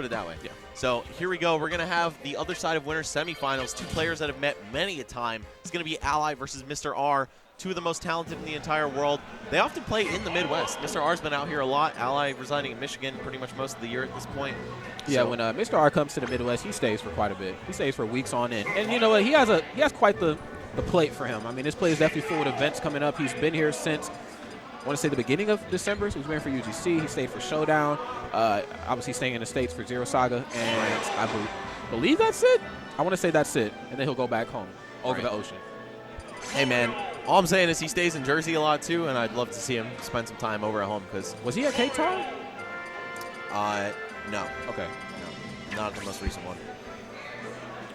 put it that way. Yeah. So here we go. We're going to have the other side of winners semifinals. Two players that have met many a time. It's going to be Ally versus Mr. R. Two of the most talented in the entire world. They often play in the Midwest. Mr. R's been out here a lot. Ally residing in Michigan pretty much most of the year at this point. Yeah, when Mr. R comes to the Midwest, he stays for quite a bit. He stays for weeks on end. And you know what? He has quite the plate for him. I mean, this play is definitely full with events coming up. He's been here since, I want to say, the beginning of December. So he's been for UGC. He stayed for Showdown. Obviously staying in the States for Zero Saga. And I believe that's it. I want to say that's it. And then he'll go back home over the ocean. Hey, man. All I'm saying is he stays in Jersey a lot, too, and I'd love to see him spend some time over at home. Because was he at Cape Town? No. Okay. No, not the most recent one.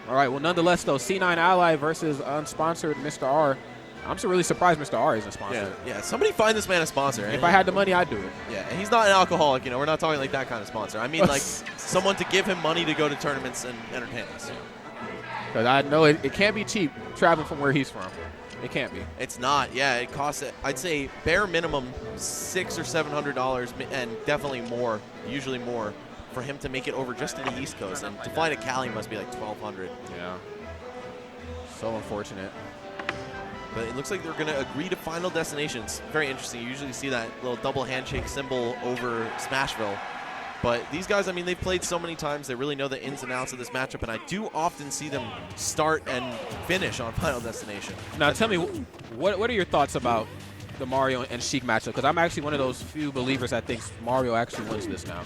All right. Well, nonetheless, though, C9 Ally versus unsponsored Mr. R. I'm just really surprised Mr. R isn't sponsored. Yeah. Somebody find this man a sponsor. If I had the money, I'd do it. Yeah, and he's not an alcoholic. You know, we're not talking like that kind of sponsor. I mean, like someone to give him money to go to tournaments and entertain us. Because I know it can't be cheap traveling from where he's from. It can't be. It's not. Yeah, it costs, I'd say, bare minimum $600 or $700, and definitely more, usually more, for him to make it over just to the East Coast. And to fly to Cali must be like $1,200. Yeah. So unfortunate. But it looks like they're going to agree to final destinations. Very interesting. You usually see that little double handshake symbol over Smashville. But these guys, I mean, they've played so many times. They really know the ins and outs of this matchup, and I do often see them start and finish on Final Destination. Now, tell me, what are your thoughts about the Mario and Sheik matchup? Because I'm actually one of those few believers that thinks Mario actually wins this now.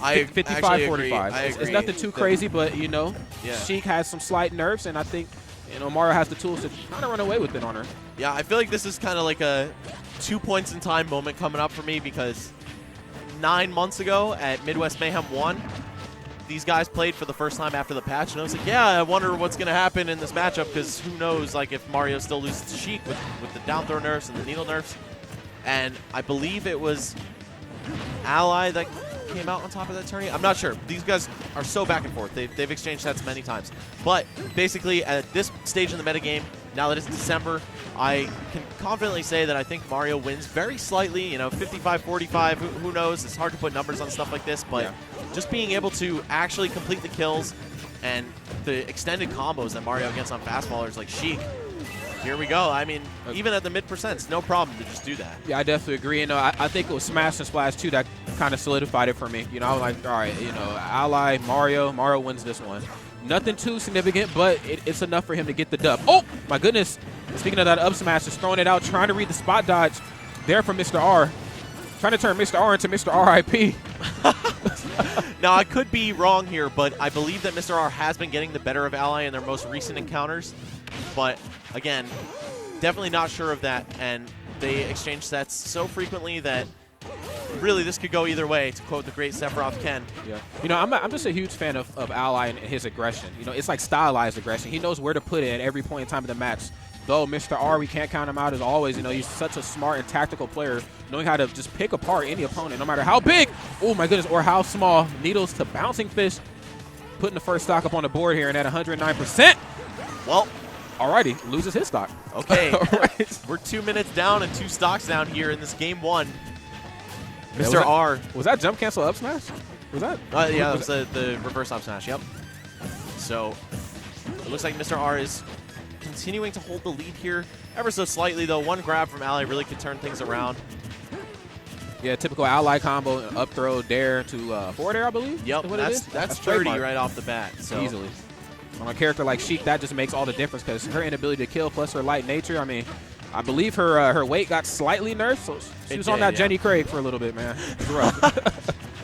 55-45. It's nothing too crazy, but, you know, Sheik has some slight nerfs, and I think, you know, Mario has the tools to kind of run away with it on her. Yeah, I feel like this is kind of like a 2 points in time moment coming up for me because 9 months ago at Midwest Mayhem 1, these guys played for the first time after the patch, and I was like, yeah, I wonder what's going to happen in this matchup because who knows, like, if Mario still loses to Sheik with the down throw nerfs and the needle nerfs. And I believe it was Ally that came out on top of that tourney. I'm not sure. These guys are so back and forth. They've exchanged sets many times. But basically, at this stage in the metagame, now that it's December, I can confidently say that I think Mario wins very slightly, you know, 55-45. Who knows? It's hard to put numbers on stuff like this, but just being able to actually complete the kills and the extended combos that Mario gets on fast fallers like Sheik, here we go. I mean, even at the mid-percents, no problem to just do that. Yeah, I definitely agree. You know, I think it was Smash and Splash 2 that kind of solidified it for me. You know, I was like, all right, you know, Ally, Mario wins this one. Nothing too significant, but it's enough for him to get the dub. Oh, my goodness. Speaking of that up smash, just throwing it out, trying to read the spot dodge there from Mr. R. Trying to turn Mr. R into Mr. RIP. Now, I could be wrong here, but I believe that Mr. R has been getting the better of Ally in their most recent encounters. But, again, definitely not sure of that. And they exchange sets so frequently that really this could go either way, to quote the great Sephiroth Ken. Yeah. You know, I'm just a huge fan of Ally and his aggression. You know, it's like stylized aggression. He knows where to put it at every point in time of the match. Though Mr. R, we can't count him out as always. You know, he's such a smart and tactical player, knowing how to just pick apart any opponent, no matter how big, oh my goodness, or how small. Needles to bouncing fish, putting the first stock up on the board here and at 109%. Well, alrighty, loses his stock. Okay, we're 2 minutes down and 2 stocks down here in this game 1. Mr. R. Was that jump cancel up smash? Was that? Yeah, that was the reverse up smash, yep. So, it looks like Mr. R is continuing to hold the lead here ever so slightly, though. One grab from Ally really could turn things around. Yeah, typical Ally combo, up throw, dare to forward air, I believe. Yep, that's 30 right off the bat. So. Easily. On a character like Sheik, that just makes all the difference because her inability to kill plus her light nature, I mean, I believe her weight got slightly nerfed, so she was on that Jenny Craig for a little bit, man. It's rough.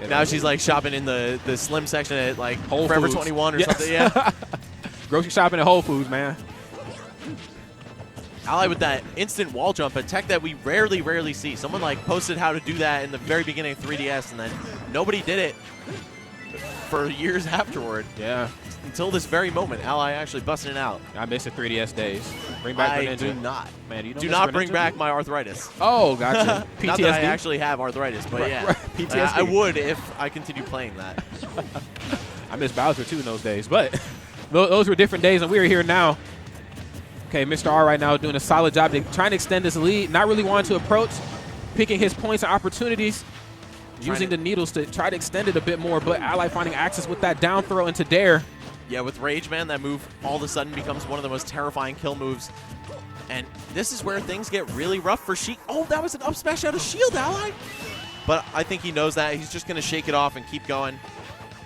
Now she's like shopping in the slim section at like Whole Forever Foods. 21 or something. Yeah. Grocery shopping at Whole Foods, man. Ally with that instant wall jump, a tech that we rarely see. Someone like posted how to do that in the very beginning of 3DS, and then nobody did it for years afterward. Yeah. Until this very moment, Ally actually busting it out. I miss the 3DS days. Bring back the Ninja. I do not. Man, you don't do not bring back my arthritis. Oh, gotcha. PTSD? Not that I actually have arthritis, but right, yeah. Right. PTSD. I would if I continue playing that. I miss Bowser too in those days, but those were different days, and we are here now. Okay, Mr. R right now doing a solid job trying to extend this lead, not really wanting to approach, picking his points and opportunities. using the needles to try to extend it a bit more, but Ally finding access with that down throw into Dare. Yeah, with Rage Man, that move all of a sudden becomes one of the most terrifying kill moves. And this is where things get really rough for Sheik. Oh, that was an up smash out of shield, Ally. But I think he knows that. He's just going to shake it off and keep going.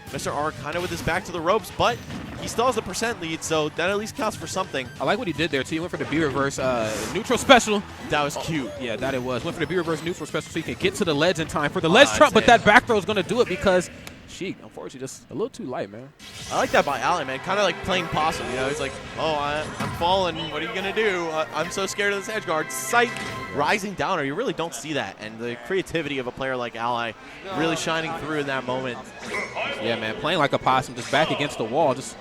Mr. R kind of with his back to the ropes, but he still has a % lead, so that at least counts for something. I like what he did there, too. He went for the B-reverse neutral special. That was cute. Yeah, that it was. Went for the B-reverse neutral special so he could get to the ledge in time for the ledge trump, but that back throw is going to do it because Sheik, unfortunately, just a little too light, man. I like that by Ally, man. Kind of like playing possum, you know? He's like, oh, I'm falling. What are you going to do? I'm so scared of this edge guard. Sight rising down, or you really don't see that. And the creativity of a player like Ally really shining through in that moment. Yeah, man, playing like a possum, just back against the wall, just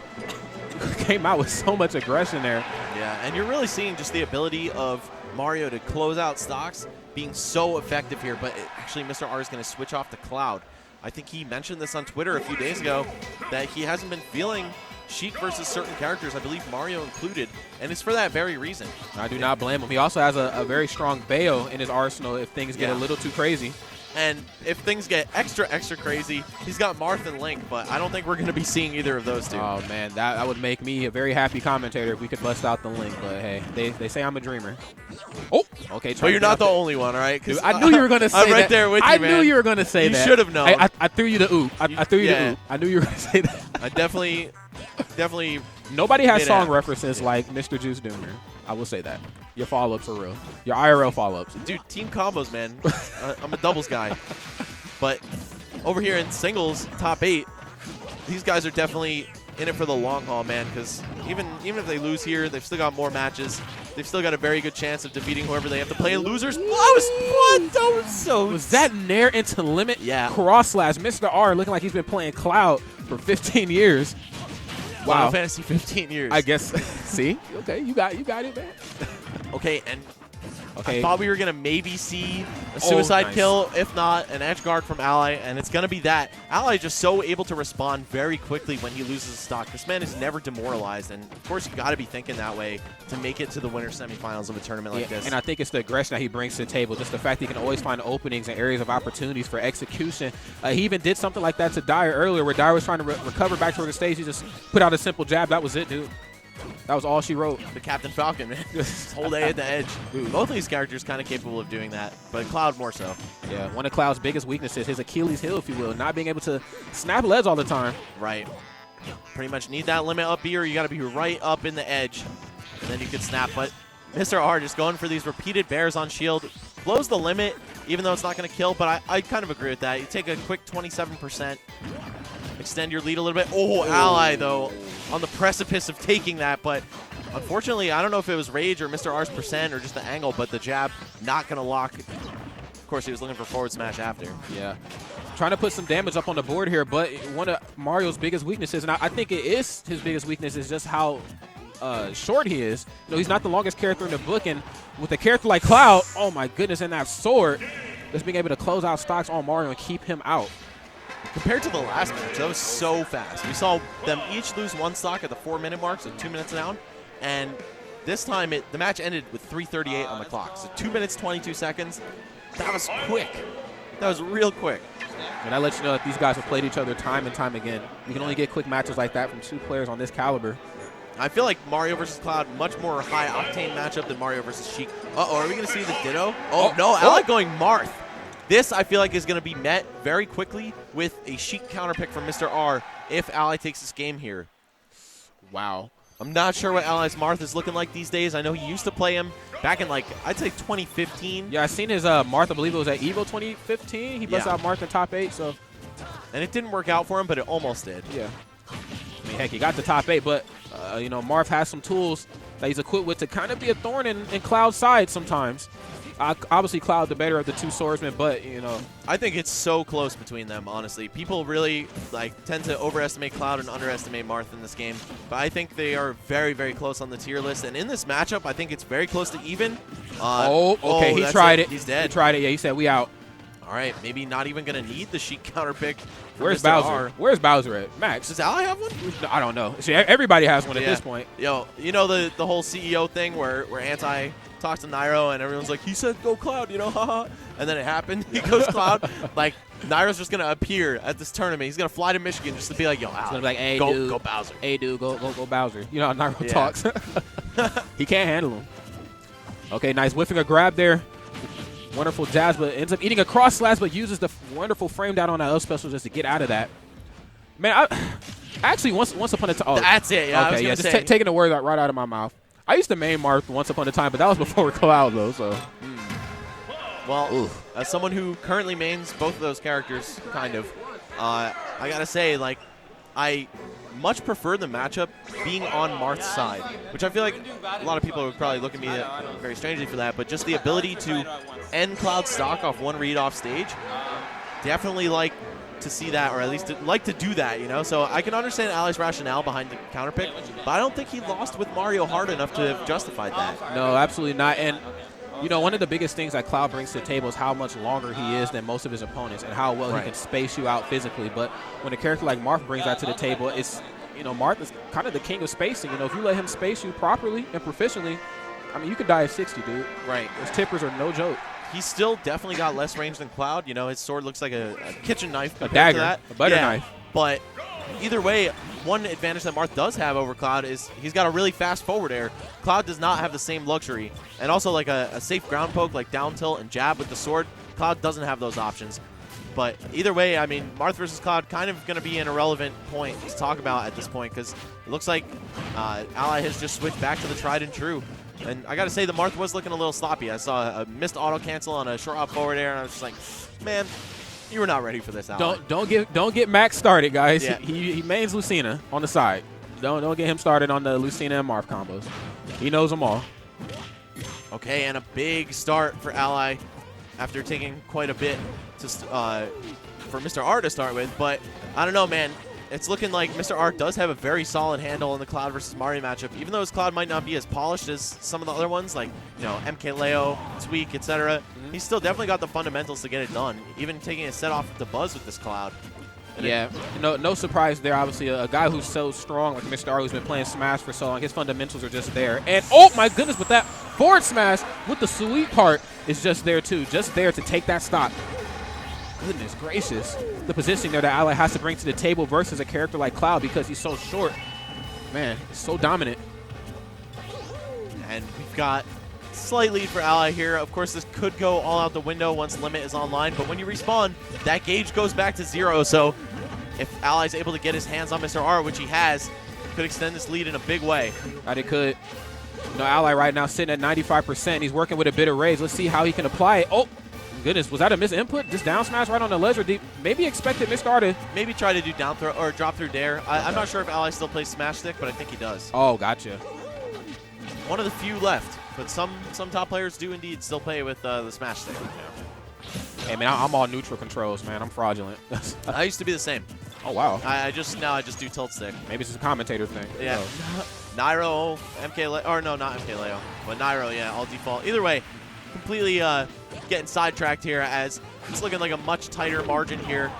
came out with so much aggression there. Yeah, and you're really seeing just the ability of Mario to close out stocks being so effective here. But actually, Mr. R is going to switch off to Cloud. I think he mentioned this on Twitter a few days ago that he hasn't been feeling Sheik versus certain characters, I believe Mario included, and it's for that very reason. I do not blame him. He also has a very strong Bayo in his arsenal if things get a little too crazy. And if things get extra crazy, he's got Marth and Link, but I don't think we're going to be seeing either of those two. Oh, man, that would make me a very happy commentator if we could bust out the Link, but hey, they say I'm a dreamer. Oh, okay. But you're not the only one, all right? Dude, I knew you were going to say that. I'm right there with you, man. I knew you were going to say that. You should have known. I threw you the oop. I threw you the oop. I knew you were going to say that. I definitely. Nobody has song references like Mr. Juice Doomer. I will say that. Your follow-ups are real. Your IRL follow-ups. Dude, team combos, man. I'm a doubles guy. But over here in singles, top 8, these guys are definitely in it for the long haul, man, because even if they lose here, they've still got more matches. They've still got a very good chance of defeating whoever they have to play. Losers. What? That was so. Was that Nair into limit? Yeah. Cross slash. Mr. R looking like he's been playing Cloud for 15 years. Wow. Final Fantasy 15 years. I guess. See? Okay, you got it, man. Okay, and I thought we were going to maybe see a suicide kill, if not an edge guard from Ally, and it's going to be that. Ally is just so able to respond very quickly when he loses stock. This man is never demoralized, and of course you got to be thinking that way to make it to the winner semifinals of a tournament like this. And I think it's the aggression that he brings to the table, just the fact that he can always find openings and areas of opportunities for execution. He even did something like that to Dyer earlier, where Dyer was trying to recover back toward the stage. He just put out a simple jab. That was it, dude. That was all she wrote. The Captain Falcon, man. This whole day at the edge. Both of these characters kind of capable of doing that, but Cloud more so. Yeah, one of Cloud's biggest weaknesses, his Achilles heel, if you will, not being able to snap leads all the time. Right. Pretty much need that limit up here. You got to be right up in the edge, and then you can snap. But Mr. R just going for these repeated bears on shield. Blows the limit, even though it's not going to kill, but I kind of agree with that. You take a quick 27%. Extend your lead a little bit. Oh, Ally, though, on the precipice of taking that. But unfortunately, I don't know if it was Rage or Mr. R's % or just the angle, but the jab not going to lock. Of course, he was looking for forward smash after. Yeah. Trying to put some damage up on the board here, but one of Mario's biggest weaknesses, and I think it is his biggest weakness, is just how short he is. You know, he's not the longest character in the book, and with a character like Cloud, oh my goodness, and that sword, just being able to close out stocks on Mario and keep him out. Compared to the last match, that was so fast. We saw them each lose one stock at the 4-minute mark, so 2 minutes down. And this time, the match ended with 3:38 on the clock. So 2 minutes, 22 seconds. That was quick. That was real quick. And that lets you know that these guys have played each other time and time again. You can only get quick matches like that from 2 players on this caliber. I feel like Mario versus Cloud, much more high-octane matchup than Mario versus Sheik. Uh-oh, are we going to see the Ditto? Oh, no, I like going Marth. This, I feel like, is going to be met very quickly with a Sheik counterpick from Mr. R if Ally takes this game here. Wow. I'm not sure what Ally's Marth is looking like these days. I know he used to play him back in, like, I'd say 2015. Yeah, I seen his Marth, I believe it was at EVO 2015. He busted out Marth in top 8, so. And it didn't work out for him, but it almost did. Yeah. I mean, heck, he got the top 8, but, you know, Marth has some tools that he's equipped with to kind of be a thorn in Cloud's side sometimes. Obviously, Cloud the better of the 2 swordsmen, but, you know. I think it's so close between them, honestly. People really tend to overestimate Cloud and underestimate Marth in this game. But I think they are very, very close on the tier list. And in this matchup, I think it's very close to even. Okay, he tried it. He's dead. He tried it. Yeah, he said, we out. All right, maybe not even going to need the Sheik counterpick. Where's Bowser? Where's Bowser at? Max. Does Ally have one? I don't know. See, everybody has one at this point. Yo, you know the whole CEO thing where Anti talks to Nairo and everyone's like, he said go Cloud, you know, haha. And then it happened. He goes Cloud. Like, Nairo's just going to appear at this tournament. He's going to fly to Michigan just to be like, yo, He's gonna be like, hey, go, dude. go Bowser. Hey, dude, go Bowser. You know how Nairo Yeah. talks. He can't handle him. Okay, nice whiffing a grab there. Wonderful jabs, but ends up eating a cross slash, but uses the wonderful frame down on that up special just to get out of that. Man, actually, once upon a time. Oh, That's it. Yeah, okay, just taking the word right out of my mouth. I used to main Marth once upon a time, but that was before Cloud, though. So, Well, as someone who currently mains both of those characters, kind of, I gotta say, like, I much prefer the matchup being on Marth's side, which I feel like a lot of people would probably look at me very strangely for that, but just the ability to end Cloud's stock off one read off stage, definitely like to see that, or at least like to do that, you know? So I can understand Ali's rationale behind the counter pick, but I don't think he lost with Mario hard enough to have justified that. no, absolutely not. And, you know, one of the biggest things that Cloud brings to the table is how much longer he is than most of his opponents and how well he can space you out physically. But when a character like Marth brings that to the table, it's, you know, Marth is kind of the king of spacing. You know, if you let him space you properly and proficiently, I mean, you could die at 60, dude. Right. Those tippers are no joke. He's still definitely got less range than Cloud. You know, his sword looks like a kitchen knife. A dagger, to that. a butter knife. But either way, one advantage that Marth does have over Cloud is he's got a really fast forward air. Cloud does not have the same luxury. And also like a safe ground poke, like down tilt and jab with the sword. Cloud doesn't have those options. But either way, I mean, Marth versus Cloud kind of going to be an irrelevant point to talk about at this point because it looks like Ally has just switched back to the tried and true. And I got to say, the Marth was looking a little sloppy. I saw a missed auto cancel on a short hop forward air, and I was just like, man, you were not ready for this, Ally. Don't get Max started, guys. Yeah. He mains Lucina on the side. Don't get him started on the Lucina and Marth combos. He knows them all. Okay, and a big start for Ally after taking quite a bit to for Mr. R to start with. But I don't know, man. It's looking like Mr. R does have a very solid handle in the Cloud versus Mario matchup. Even though his Cloud might not be as polished as some of the other ones, like, you know, MK Leo, Tweak, etc., he's still definitely got the fundamentals to get it done, even taking a set off the Buzz with this Cloud. And yeah, no surprise there. Obviously, a guy who's so strong like Mr. R, who's been playing Smash for so long, his fundamentals are just there. And, oh, my goodness, but that forward smash with the sweet part is just there, too. Just there to take that stock. Goodness gracious. The positioning there that Ally has to bring to the table versus a character like Cloud because he's so short. Man, he's so dominant. And we've got slight lead for Ally here. Of course, this could go all out the window once Limit is online, but when you respawn, that gauge goes back to 0. So if Ally's able to get his hands on Mr. R, which he has, could extend this lead in a big way. Right, it could. You know, Ally right now sitting at 95%. He's working with a bit of raise. Let's see how he can apply it. Oh, goodness, was that a misinput? Just down smash right on the ledge, or maybe expected Mr. R to maybe try to do down throw or drop through dare. I'm not sure if Ally still plays Smash Stick, but I think he does. Oh, gotcha. One of the few left, but some top players do indeed still play with the Smash Stick. Hey man, I'm all neutral controls, man. I'm fraudulent. I used to be the same. Oh wow. I just do tilt stick. Maybe it's a commentator thing. Yeah. Nairo, MK Leo, or no, not MK Leo, but Nairo, yeah, all default. Either way, completely getting sidetracked here as it's looking like a much tighter margin here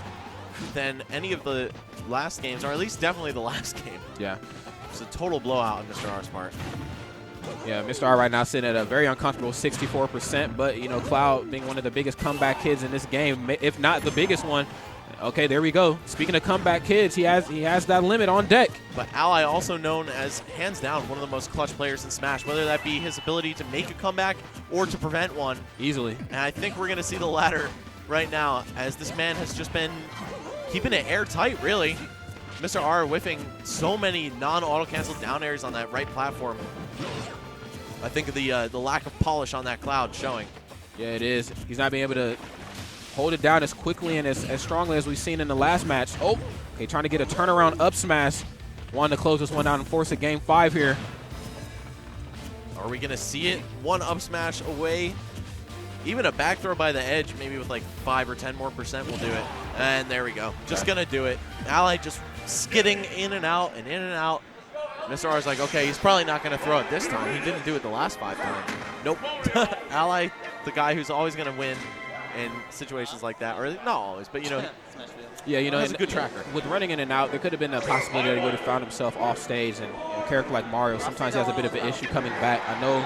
than any of the last games, or at least definitely the last game. Yeah. It's a total blowout on Mr. R's part. Yeah, Mr. R right now sitting at a very uncomfortable 64%, but, you know, Cloud being one of the biggest comeback kids in this game, if not the biggest one. Okay, there we go. Speaking of comeback kids, he has that Limit on deck. But Ally also known as, hands down, one of the most clutch players in Smash, whether that be his ability to make a comeback or to prevent one. Easily. And I think we're going to see the latter right now, as this man has just been keeping it airtight, really. Mr. R whiffing so many non-auto-cancel down airs on that right platform. I think the lack of polish on that Cloud showing. Yeah, it is. He's not being able to hold it down as quickly and as strongly as we've seen in the last match. Oh, okay, trying to get a turnaround up smash. Wanting to close this one down and force a game 5 here. Are we going to see it? One up smash away. Even a back throw by the edge, maybe with like 5 or 10% more will do it. And there we go. Just going to do it. Ally just skidding in and out and in and out. Mr. R's like, okay, he's probably not going to throw it this time. He didn't do it the last 5 times. Nope. Ally, the guy who's always going to win in situations like that. Or not always, but, you know. Yeah, you know, he's a good tracker. With running in and out, there could have been a possibility that he would have found himself off stage. And a character like Mario, sometimes he has a bit of an issue coming back. I know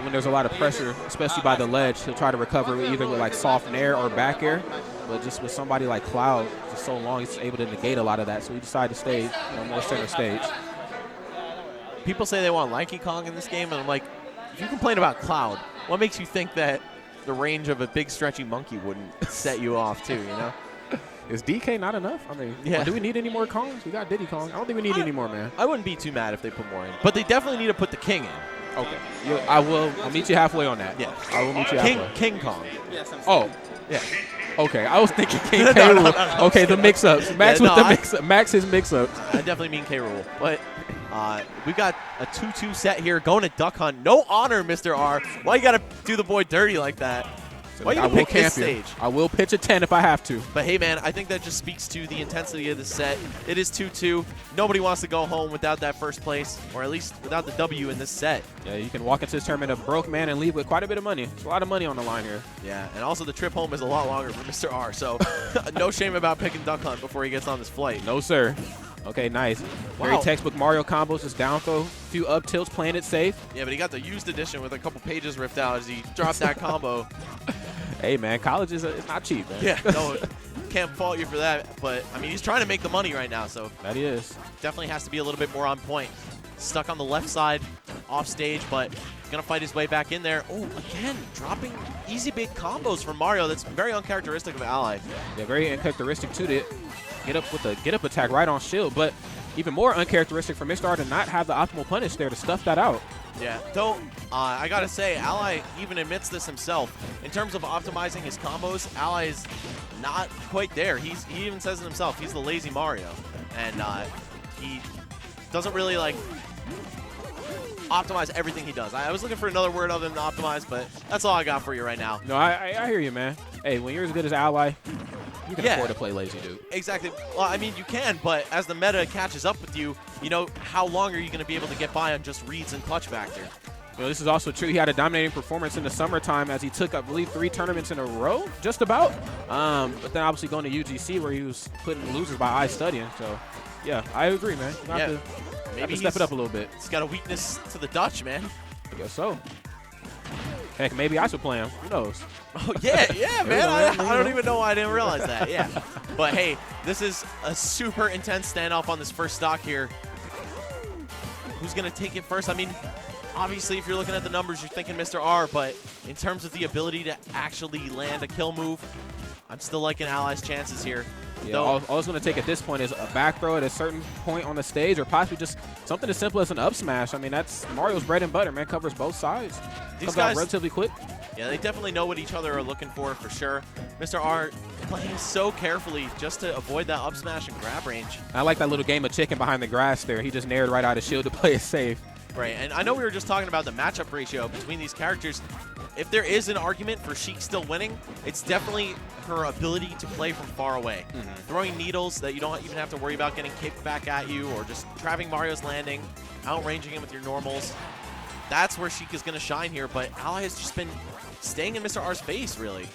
when there's a lot of pressure, especially by the ledge, he'll try to recover either with like soft air or back air. but just with somebody like Cloud, just so long, he's able to negate a lot of that. So he decided to stay more center stage. People say they want Lanky Kong in this game, and I'm like, if you complain about Cloud, what makes you think that the range of a big stretchy monkey wouldn't set you off too, you know? Is DK not enough? I mean, yeah. Do we need any more Kongs? We got Diddy Kong. I don't think we need any more, man. I wouldn't be too mad if they put more in. But they definitely need to put the king in. Okay. I'll meet you halfway on that. Yeah. I will meet you halfway. King Kong. Oh. Yeah. Okay. I was thinking King K. Rool. Okay, the mix-ups. Max with the mix-up. Max his mix-ups. I definitely mean K. Rool. But we've got a 2-2 set here going to Duck Hunt. No honor, Mr. R. Why you got to do the boy dirty like that? Why you pick this stage? I will pitch a 10 if I have to. But hey, man, I think that just speaks to the intensity of the set. It is 2-2. Nobody wants to go home without that first place, or at least without the W in this set. Yeah, you can walk into this tournament a broke man and leave with quite a bit of money. There's a lot of money on the line here. Yeah, and also the trip home is a lot longer for Mr. R, so no shame about picking Duck Hunt before he gets on this flight. No, sir. Okay, nice. Wow. Very textbook Mario combos, just down throw, a few up tilts, playing it safe. Yeah, but he got the used edition with a couple pages ripped out as he dropped that combo. Hey, man, college is it's not cheap, man. Yeah, no, can't fault you for that. But, I mean, he's trying to make the money right now, so. That he is. Definitely has to be a little bit more on point. Stuck on the left side, off stage, but going to fight his way back in there. Oh, again, dropping easy big combos from Mario. That's very uncharacteristic of Ally. Yeah, very uncharacteristic, too, to get up with a get-up attack right on shield. But even more uncharacteristic for Mr. R to not have the optimal punish there to stuff that out. Yeah, though I gotta say, Ally even admits this himself. In terms of optimizing his combos, Ally is not quite there. He even says it himself. He's the lazy Mario, and he doesn't really like optimize everything he does. I was looking for another word other than optimize, but that's all I got for you right now. No, I hear you, man. Hey, when you're as good as Ally, you can afford to play lazy, dude. Exactly. Well, I mean, you can, but as the meta catches up with you, you know, how long are you going to be able to get by on just reads and clutch factor? Well, this is also true. He had a dominating performance in the summertime as he took, I believe, 3 tournaments in a row, just about. But then obviously going to UGC where he was putting losers by eye studying. So, yeah, I agree, man. Have to step it up a little bit. He's got a weakness to the Dutch, man. I guess so. Heck, maybe I should play him. Who knows? Oh, yeah, man. I don't even know why I didn't realize that. Yeah. But, hey, this is a super intense standoff on this first stock here. Who's going to take it first? I mean, obviously, if you're looking at the numbers, you're thinking Mr. R, but in terms of the ability to actually land a kill move, I'm still liking Ally's chances here. Yeah, all it's going to take at this point is a back throw at a certain point on the stage, or possibly just something as simple as an up smash. I mean, that's Mario's bread and butter, man. Covers both sides. These guys, relatively quick. Yeah, they definitely know what each other are looking for sure. Mr. R playing so carefully just to avoid that up smash and grab range. I like that little game of chicken behind the grass there. He just nared right out of shield to play it safe. Right, and I know we were just talking about the matchup ratio between these characters. If there is an argument for Sheik still winning, it's definitely her ability to play from far away. Throwing needles that you don't even have to worry about getting kicked back at you, or just trapping Mario's landing, outranging him with your normals. That's where Sheik is going to shine here, but Ally has just been staying in Mr. R's face, really.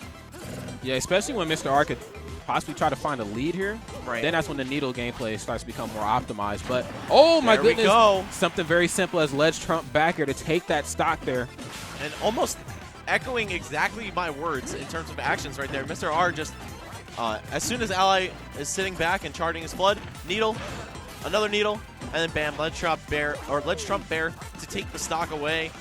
Yeah, especially when Mr. R could possibly try to find a lead here. Right. Then that's when the needle gameplay starts to become more optimized. But, oh my goodness, we go. Something very simple as ledge trump back here to take that stock there. And almost echoing exactly my words in terms of actions right there. Mr. R just, as soon as Ally is sitting back and charging his flood, needle, another needle, and then bam, ledge trump bear to take the stock away.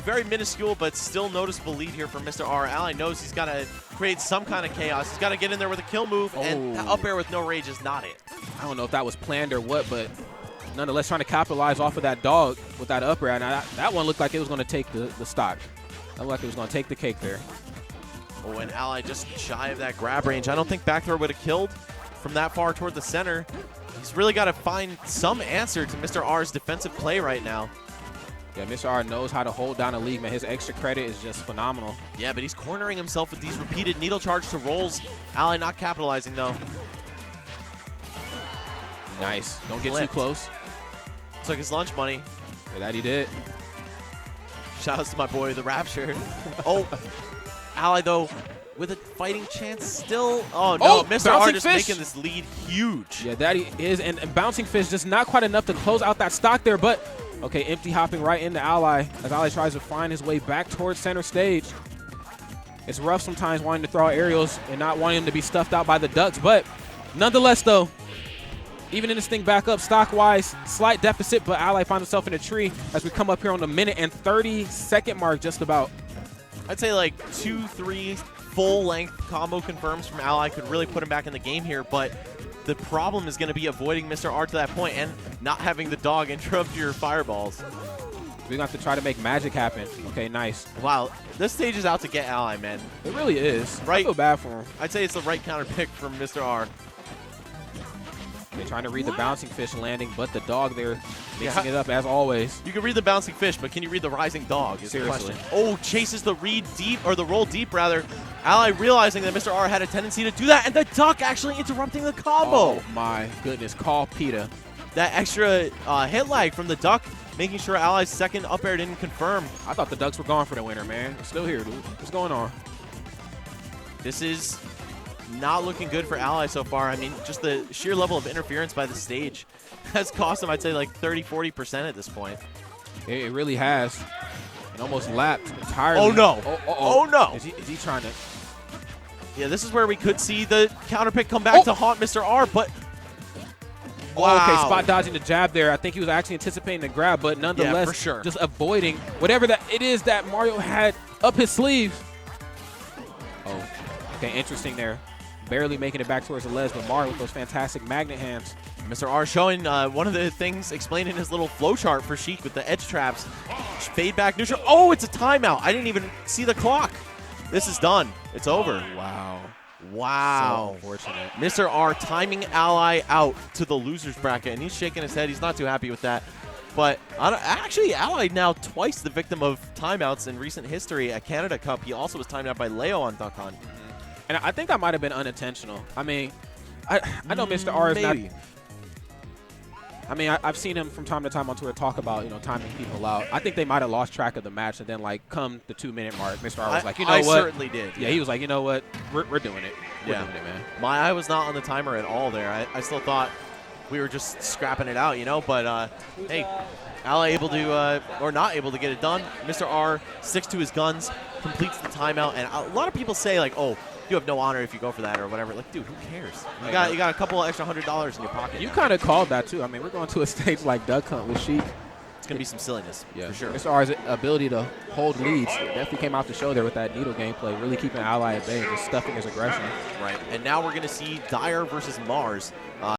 Very minuscule, but still noticeable lead here for Mr. R. Ally knows he's got to create some kind of chaos. He's got to get in there with a kill move, and the up air with no rage is not it. I don't know if that was planned or what, but nonetheless trying to capitalize off of that dog with that up air. Now, that one looked like it was going to take the stock. That looked like it was going to take the cake there. Oh, and Ally just shy of that grab range. I don't think back throw would have killed from that far toward the center. He's really got to find some answer to Mr. R's defensive play right now. Yeah, Mr. R knows how to hold down a league, man. His extra credit is just phenomenal. Yeah, but he's cornering himself with these repeated needle charge to rolls. Ally not capitalizing, though. Nice. Don't get too close. Took his lunch money. Yeah, that he did. Shout outs to my boy, the Rapture. Oh, Ally, though, with a fighting chance still. Oh, no. Mr. R just making this lead huge. Yeah, that he is. And Bouncing Fish just not quite enough to close out that stock there, but okay, empty hopping right into Ally as Ally tries to find his way back towards center stage. It's rough sometimes wanting to throw aerials and not wanting them to be stuffed out by the ducks. But nonetheless, though, even in this thing back up stock-wise, slight deficit, but Ally finds himself in a tree as we come up here on the minute and 30-second mark just about. I'd say like 2-3 full-length combo confirms from Ally could really put him back in the game here, but the problem is going to be avoiding Mr. R to that point and not having the dog interrupt your fireballs. We're going to have to try to make magic happen. Okay, nice. Wow, this stage is out to get Ally, man. It really is. Right. I feel bad for him. I'd say it's the right counter pick from Mr. R. They're trying to read the bouncing fish landing, but the dog there mixing it up as always. You can read the bouncing fish, but can you read the rising dog? Is Seriously. the question. Oh, chases the read deep, or the roll deep rather. Ally realizing that Mr. R had a tendency to do that, and the duck actually interrupting the combo. Oh my goodness, call PETA. That extra hit lag from the duck, making sure Ally's second up air didn't confirm. I thought the ducks were gone for the winner, man. They're still here, dude. What's going on? This is not looking good for Ally so far. I mean, just the sheer level of interference by the stage has cost him, I'd say, like 30-40% at this point. It really has. It almost lapped entirely. Oh, no. Oh, no. Is he trying to? Yeah, this is where we could see the counter pick come back to haunt Mr. R, but wow. Oh, okay, spot dodging the jab there. I think he was actually anticipating the grab, but nonetheless, for sure. just avoiding whatever that it is that Mario had up his sleeve. Oh, okay, interesting there. Barely making it back towards the ledge, but Mario with those fantastic magnet hands. Mr. R showing one of the things explained in his little flowchart for Sheik with the edge traps. Fade back neutral. Oh, it's a timeout. I didn't even see the clock. This is done. It's over. Wow. Wow. So unfortunate. Mr. R timing Ally out to the loser's bracket, and he's shaking his head. He's not too happy with that. But actually, Ally now twice the victim of timeouts in recent history. At Canada Cup, he also was timed out by Leo on Duck Hunt. And I think that might have been unintentional. I mean, I know Mr. R is maybe. not. I mean, I've seen him from time to time on Twitter talk about, timing people out. I think they might have lost track of the match, and then, like, come the 2-minute mark, Mr. R was like, you know what? I certainly did. Yeah, he was like, you know what? We're doing it. We're Yeah. doing it, man. My eye was not on the timer at all there. I still thought we were just scrapping it out, But, hey, Ally able to, or not able to get it done. Mr. R sticks to his guns, completes the timeout. And a lot of people say, like, oh, you have no honor if you go for that or whatever. Like, dude, who cares? You got a couple extra $100 in your pocket. You now. kind of called that, too. I mean, we're going to a stage like Duck Hunt with Sheik. It's going to be some silliness, for sure. Mr. R's ability to hold leads definitely came out to show there with that needle gameplay, really keeping Ally at bay and just stuffing his aggression. Right. And now we're going to see Dyer versus Mars.